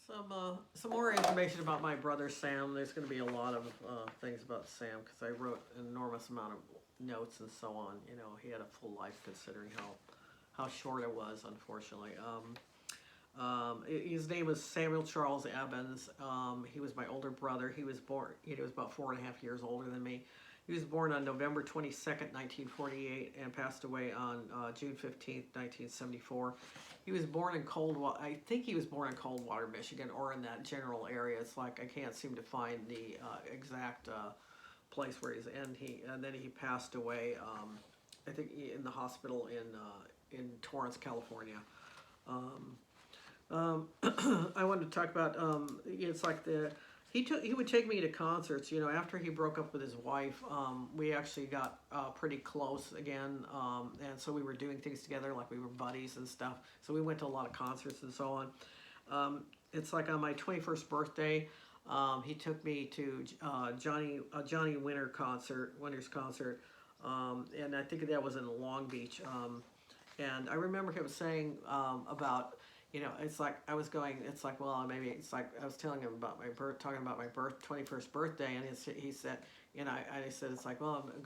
Some more information about my brother Sam. There's going to be a lot of things about Sam because I wrote an enormous amount of notes and so on. You know, he had a full life considering how short it was, unfortunately. His name was Samuel Charles Evans. He was my older brother. He was born. He was about 4.5 years older than me. He was born on November 22nd, 1948, and passed away on June 15th, 1974. He was born in Coldwater. I think he was born in Coldwater, Michigan, or in that general area. It's like I can't seem to find the exact place where he's. And then he passed away. I think in the hospital in Torrance, California. I wanted to talk about. It's like he would take me to concerts. You know, after he broke up with his wife, we actually got pretty close again, and so we were doing things together, like we were buddies and stuff. So we went to a lot of concerts and so on. It's like on my 21st birthday, he took me to Johnny Winter's concert, and I think that was in Long Beach. And I remember him saying about, you know, it's like I was going, it's like, well, maybe it's like I was telling him about my birth, talking about my 21st birthday, and he said, you know, I said, it's like, well, I'm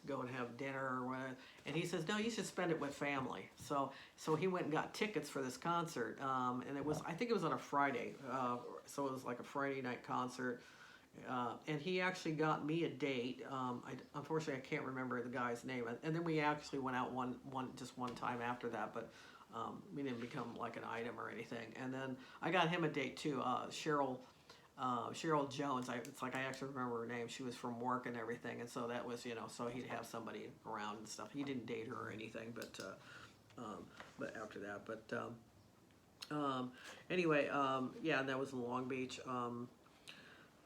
go and have dinner or whatever, and he says, no, you should spend it with family. So he went and got tickets for this concert, and I think it was on a Friday, so it was like a Friday night concert. And he actually got me a date. Unfortunately, I can't remember the guy's name. And then we actually went out just one time after that, but we didn't become like an item or anything. And then I got him a date too. Cheryl Jones. It's like I actually remember her name. She was from work and everything, and so that was, you know, so he'd have somebody around and stuff. He didn't date her or anything, but after that, anyway, yeah, that was in Long Beach.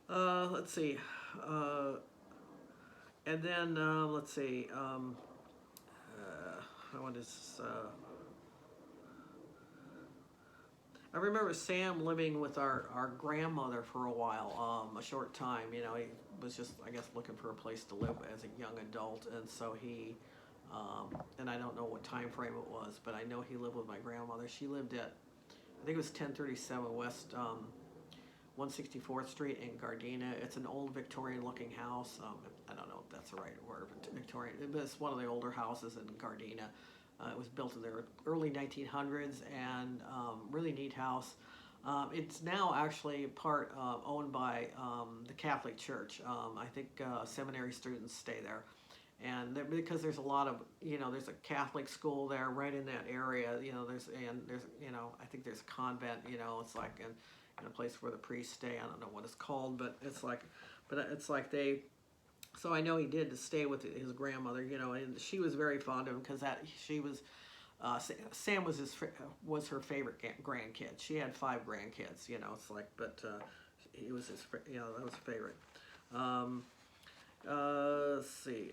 Let's see. And then, let's see. I want to. I remember Sam living with our grandmother for a while, a short time. You know, he was just, I guess, looking for a place to live as a young adult, and so and I don't know what time frame it was, but I know he lived with my grandmother. She lived at, I think it was 1037 West 164th Street in Gardena. It's an old Victorian-looking house. I don't know if that's the right word, Victorian. But it's one of the older houses in Gardena. It was built in the early 1900s, and really neat house. It's now actually owned by the Catholic Church. I think seminary students stay there. And because there's a lot of, you know, there's a Catholic school there right in that area. You know, there's, you know, I think there's a convent. You know, it's like in a place where the priests stay. I don't know what it's called, but it's like they. So I know he did to stay with his grandmother. You know, and she was very fond of him because she was. Sam was her favorite grandkid. She had 5 grandkids. You know, it's like, but he was his. You know, that was a favorite. Let's see.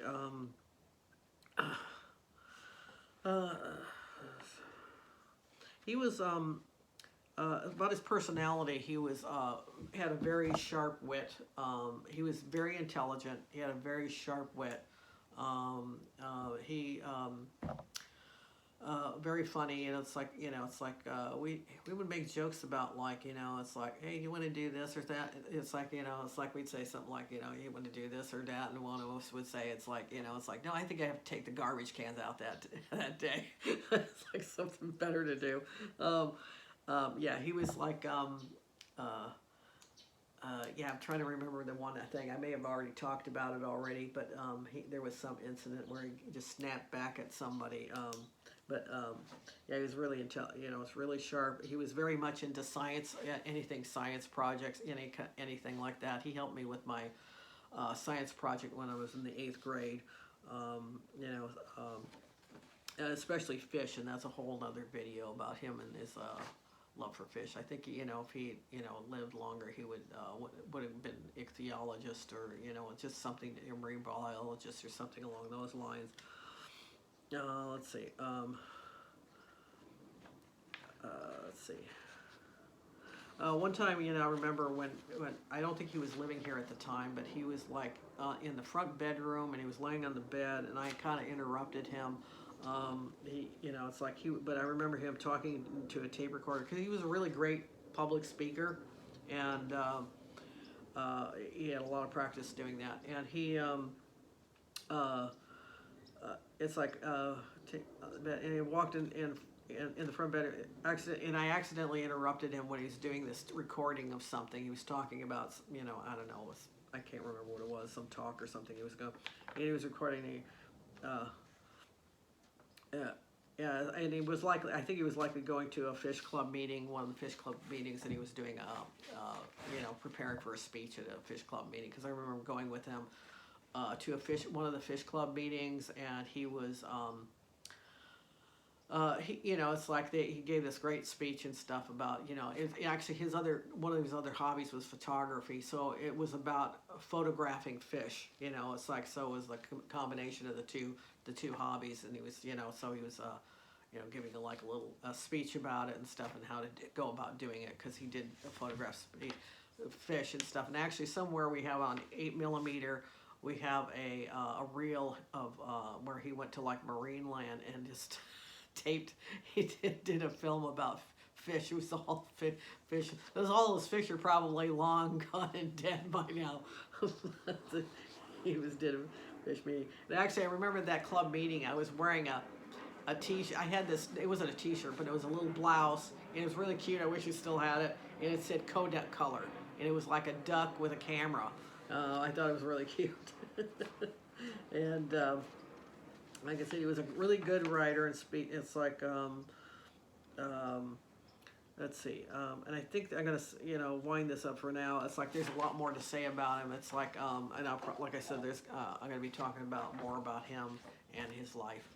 He was about his personality. He was had a very sharp wit. He was very intelligent. He had a very sharp wit. He very funny, and it's like, you know, it's like we would make jokes about, like, you know, it's like, hey, you want to do this or that? It's like, you know, it's like we'd say something like, you know, you want to do this or that, and one of us would say, it's like, you know, it's like, no, I think I have to take the garbage cans out that day. It's like something better to do. Yeah, he was like, yeah, I'm trying to remember the one thing. I may have already talked about it already, but there was some incident where he just snapped back at somebody. Yeah, he was really you know, it's really sharp. He was very much into science, anything science projects, anything like that. He helped me with my science project when I was in the 8th grade. You know, especially fish, and that's a whole other video about him and his love for fish. I think, you know, if he, you know, lived longer, he would have been ichthyologist, or, you know, just something, a marine biologist or something along those lines. Let's see. Let's see. One time, you know, I remember when I don't think he was living here at the time, but he was like in the front bedroom, and he was laying on the bed, and I kind of interrupted him. You know, it's like but I remember him talking to a tape recorder, because he was a really great public speaker, and he had a lot of practice doing that. And he, it's like, and he walked in the front bedroom, and I accidentally interrupted him when he was doing this recording of something. He was talking about, you know, I don't know, I can't remember what it was, some talk or something he was going, and he was recording yeah, and he was likely, I think he was likely going to a fish club meeting, one of the fish club meetings, and he was doing you know, preparing for a speech at a fish club meeting, because I remember going with him to one of the fish club meetings, and he was, you know, it's like he gave this great speech and stuff about, you know, actually one of his other hobbies was photography, so it was about photographing fish, you know, it's like, so it was the combination of the two hobbies, and he was, you know, so he was, you know, giving a little speech about it and stuff, and how to go about doing it, because he did photograph fish and stuff. And actually somewhere we have on 8mm, we have a reel of where he went to like Marineland and just he did a film about fish. It was all fish. All those fish are probably long gone and dead by now. He did a fish meeting. And actually, I remember that club meeting. I was wearing a t-shirt. I had this. It wasn't a t-shirt, but it was a little blouse, and it was really cute. I wish we still had it. And it said Koduck Color, and it was like a duck with a camera. I thought it was really cute. And like I said, he was a really good writer and speak. It's like, let's see, and I think I'm gonna, you know, wind this up for now. It's like there's a lot more to say about him. It's like, and like I said, I'm gonna be talking more about him and his life.